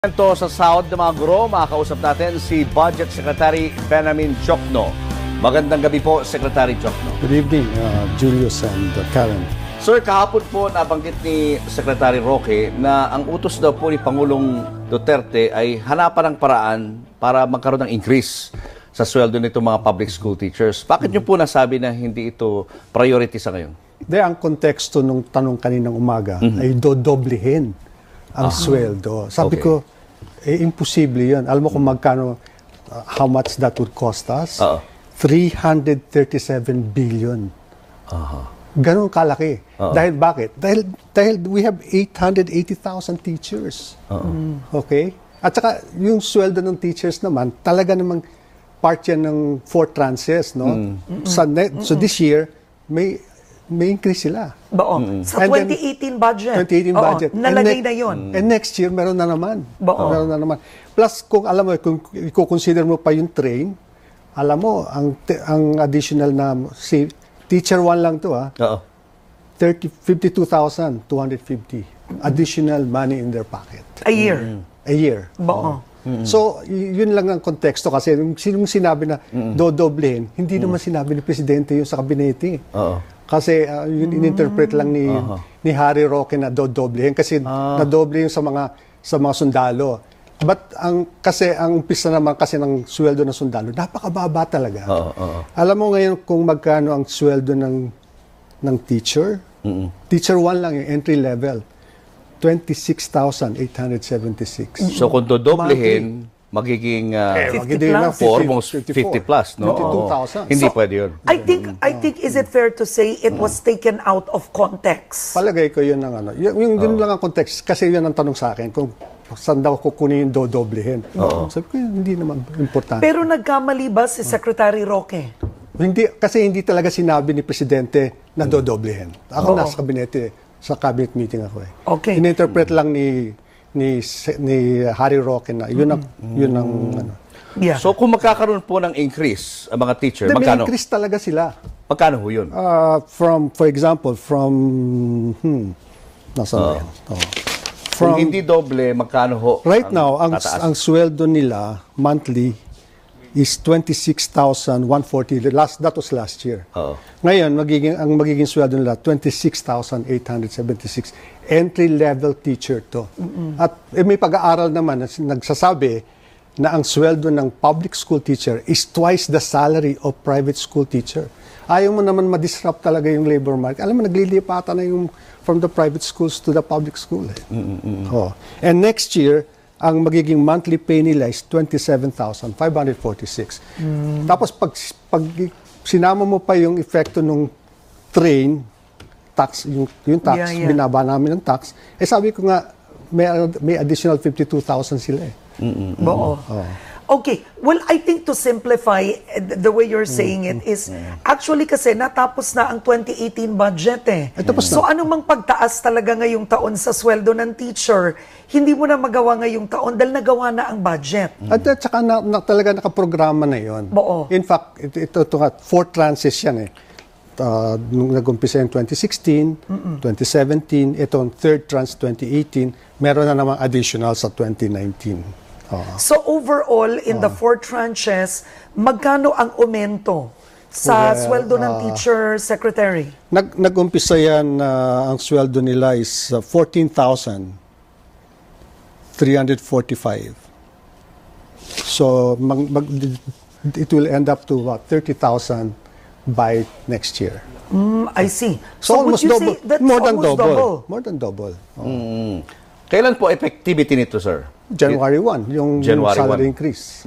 Ito sa sahod ng mga guro, makakausap natin si Budget Secretary Benamin Diokno. Magandang gabi po, Secretary Diokno. Good evening, Julius and Karen. Sir, kahapon po nabanggit ni Secretary Roque na ang utos daw po ni Pangulong Duterte ay hanapan ng paraan para magkaroon ng increase sa sweldo nito mga public school teachers. Bakit niyo po nasabi na hindi ito priority sa ngayon? Ang konteksto nung tanong kaninang umaga ay dodoblehin ang sweldo. Sabi ko, imposible yun. Alam mo kung magkano, how much that would cost us? 337 billion. Ganun kalaki. Dahil bakit? Dahil we have 880,000 teachers. Okay? At saka, yung sweldo ng teachers naman, talaga namang part yan ng 4 tranches, no? So this year, may increase sila. Sa 2018 budget. 2018 budget. Nalagay na yun. And next year, meron na naman. Meron na naman. Plus, kung alam mo, kung i-consider mo pa yung train, alam mo, ang additional na, si teacher 1 lang to, 52,250 additional money in their pocket. A year. A year. So, yun lang ang konteksto kasi yung sinabi na dodoblehin, hindi naman sinabi ni Presidente yun sa kabinete. Kasi yun in-interpret lang ni Harry Roque na dodoblehin kasi nadoble yung sa mga sundalo. But kasi ang umpisa naman kasi ng sweldo ng sundalo, napakababa talaga. Alam mo ngayon kung magkano ang sweldo ng teacher? Teacher 1 lang yung entry level. 26,876. So kung dodoblehin, magiging 50 plus, no? 52,000. Hindi pwede yun. I think, is it fair to say it was taken out of context? Palagay ko yun ang ano. Yung lang ang context. Kasi yun ang tanong sa akin. Kung saan daw kukunin yung dodoblehin. Sabi ko, hindi naman importante. Pero nagkamali ba si Secretary Roque? Kasi hindi talaga sinabi ni Presidente na dodoblehin. Ako nasa kabinete, sa cabinet meeting ako eh. Okay. In-interpret lang ni Harry Roque na yun ang ano. Yeah. So kung magkakaroon po ng increase ang mga teacher, May magkano? increase talaga sila. Magkano ho yun? For example, nasaan yan? Kung hindi doble, magkano ho? Right now, tataas? ang sweldo nila monthly is 26,140. That was last year. Ngayon, ang magiging sweldo nila 26,876. Entry-level teacher to. At may pag-aaral naman na nagsasabi na ang sweldo ng public school teacher is twice the salary of private school teacher. Ayaw mo naman ma-disrupt talaga yung labor market. Alam mo, naglilipatan na yung from the private schools to the public school. And next year, ang magiging monthly pay nila is 27,546. Tapos pag sinama mo pa yung epekto ng train, tax, yung tax, binaba namin ng tax, sabi ko nga, may additional 52,000 sila eh. Okay. Well, I think to simplify the way you're saying it is, actually kasi natapos na ang 2018 budget eh. So anumang pagtaas talaga ngayong taon sa sweldo ng teacher, hindi mo na magawa ngayong taon dahil nagawa na ang budget. At saka talaga nakaprograma na yun. In fact, ito 4 tranches yan eh. Nung nag-umpisa yung 2016, 2017, itong 3rd tranche 2018, meron na namang additional sa 2019. So overall, in the 4 tranches, magkano ang aumento sa sweldo ng teacher secretary? Nag-umpisa yan, ang sweldo nila is 14,345. So it will end up to about 30,000 by next year. I see. So almost would you double. say that's More than almost double. More than double. Kailan po effectivity nito, sir? January 1, yung salary increase.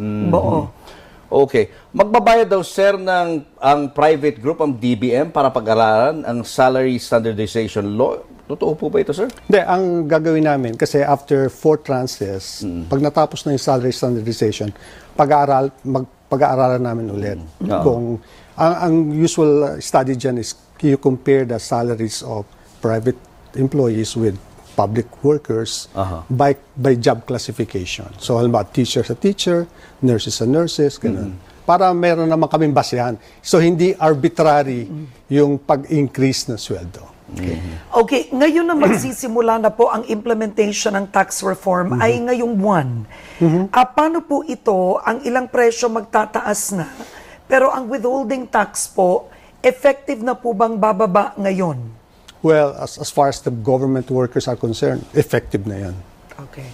Okay. Magbabayad daw, sir, ang private group, ang DBM, para pag-aralan ang salary standardization law. Totoo po ba ito, sir? Hindi, ang gagawin namin, kasi after 4 tranches, pag natapos na yung salary standardization, pag-aaralan namin ulit. Kung ang usual study dyan is you compare the salaries of private employees with public workers by job classification. So, halimbawa, teacher sa teacher, nurses sa nurses, ganun. Para meron naman kaming basehan. So, hindi arbitrary yung pag-increase ng sweldo. Okay, ngayon na magsisimula na po ang implementation ng tax reform ay ngayong buwan. Paano po ito, ang ilang presyo magtataas na, pero ang withholding tax po, effective na po bang bababa ngayon? Well, as far as the government workers are concerned, effective na yan. Okay.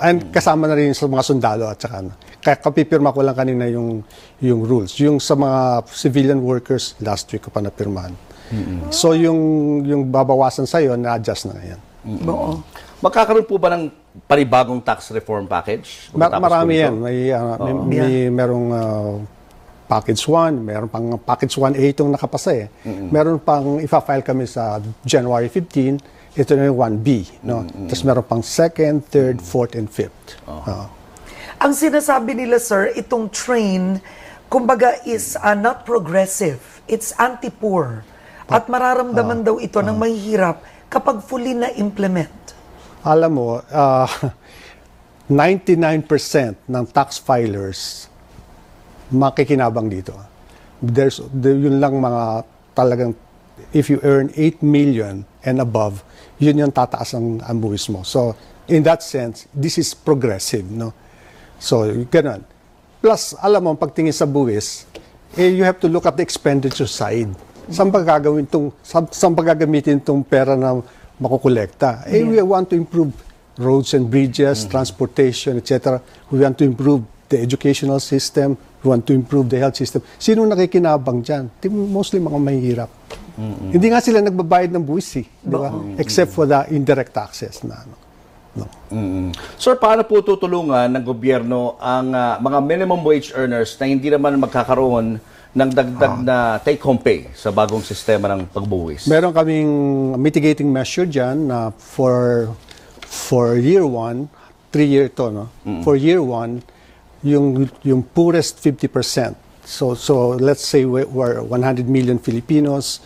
And kasama na rin sa mga sundalo at saka kaya kapipirma ko lang kanina yung rules. Yung sa mga civilian workers, last week ko pa napirmahan. So yung babawasan sa'yo, na-adjust na yan. Oo. Magkakaroon po ba ng panibagong tax reform package? Marami yan. May merong package 1, meron pang package 1A itong nakapasa eh. Meron pang ipa-file kami sa January 15, ito na yung 1B. No? Tapos meron pang 2nd, 3rd, 4th, and 5th. Ang sinasabi nila, sir, itong train, kumbaga is not progressive. It's anti-poor. At mararamdaman daw ito ng mahihirap kapag fully na-implement. Alam mo, 99% ng tax filers makikinabang dito. Yun lang mga talagang, if you earn 8 million and above, yun yung tataas ang buwis mo. So, in that sense, this is progressive, no? So, ganun. Plus, alam mo, pagtingin sa buwis, you have to look at the expenditure side. Saan ba gagamitin itong pera na makukolekta? We want to improve roads and bridges, transportation, etc. We want to improve the educational system. We want to improve the health system. Sino nakikinabang dyan? Mostly mga mahihirap. Hindi nga sila nagbabayad ng buwis, di ba? Except for the indirect taxes na ano. No. Sir, paano po tutulungan ng gobyerno ang mga minimum wage earners na hindi naman magkakaroon ng dagdag na take-home pay sa bagong sistema ng pagbuwis? Meron kaming mitigating measure dyan na for year 1, 3-year to, no? For year 1, yung poorest 50%. So let's say we're 100 million Filipinos,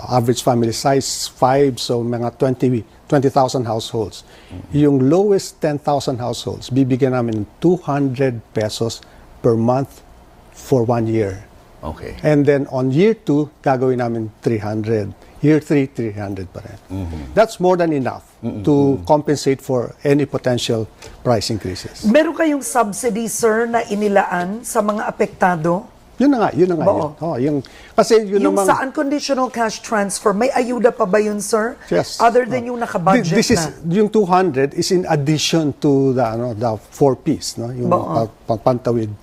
average family size 5, so mga 20,000 households. Yung lowest 10,000 households, bibigyan namin ng 200 pesos per month for 1 year. Okay. And then on year 2, gagawin namin 300. Year 3, 300 pa rin. That's more than enough to compensate for any potential price increases. Meron kayong subsidy, sir, na inilaan sa mga apektado? Yun na nga. Kasi yun Yung namang, sa unconditional cash transfer, may ayuda pa ba yun, sir? Yes. Other than yung nakabudget this is, na? yung 200 is in addition to the 4-piece, no? Yung pantawid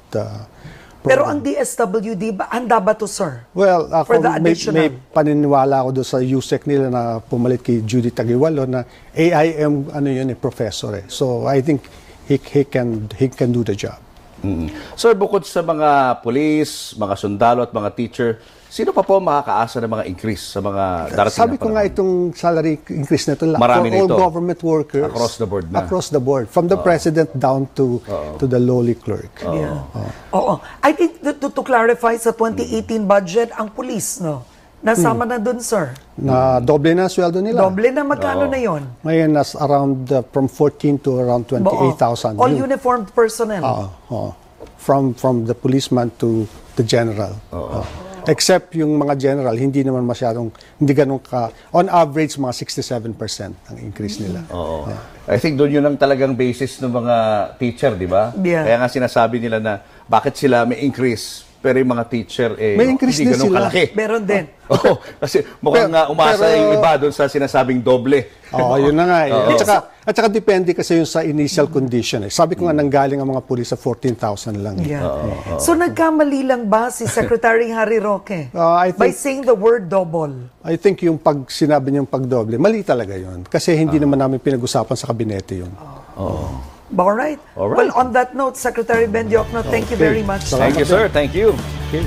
Pero program. ang DSWD, handa ba to, sir? Well, For the may additional? paniniwala ako doon sa USEC nila na pumalit kay Judy Tagiwalo na AIM professor eh. So I think he can do the job. Sir, bukod sa mga police, mga sundalo at mga teacher, sino pa po makakaasa ng mga increase sa mga darating Sabi na ko nga panahon? itong salary increase na ito lang Marami for all nito. government workers. Across the board na. Across the board. From the president down to the lowly clerk. Yeah. Oo. I think to clarify, sa 2018 budget, ang police, no? Nasama na dun, sir. Na doble na ang sweldo nila. Doble na, magkano na yon? Ngayon, around from 14 to around 28,000. All uniformed personnel. From the policeman to the general. Except yung mga general, hindi naman masyadong, hindi ganun ka, on average, mga 67% ang increase nila. I think doon yun ang talagang basis ng mga teacher, di ba? Yeah. Kaya nga sinasabi nila na bakit sila may increase, pero yung mga teacher May increase hindi din ganun sila. kalaki. Meron din. Oo, kasi mukhang umasa yung iba doon sa sinasabing doble. Yun na nga. At saka depende kasi yun sa initial condition. Sabi ko nga, nanggaling ang mga pulis sa 14,000 lang. Yeah. So nagkamali lang ba si Secretary Harry Roque I by think, saying the word double? I think yung pag sinabi niyang pagdoble, mali talaga yun. Kasi hindi naman namin pinag-usapan sa kabinete yun. Alright. Alright. Well, on that note, Secretary Ben Diokno, thank you very much. Thank you, sir. Thank you. Okay.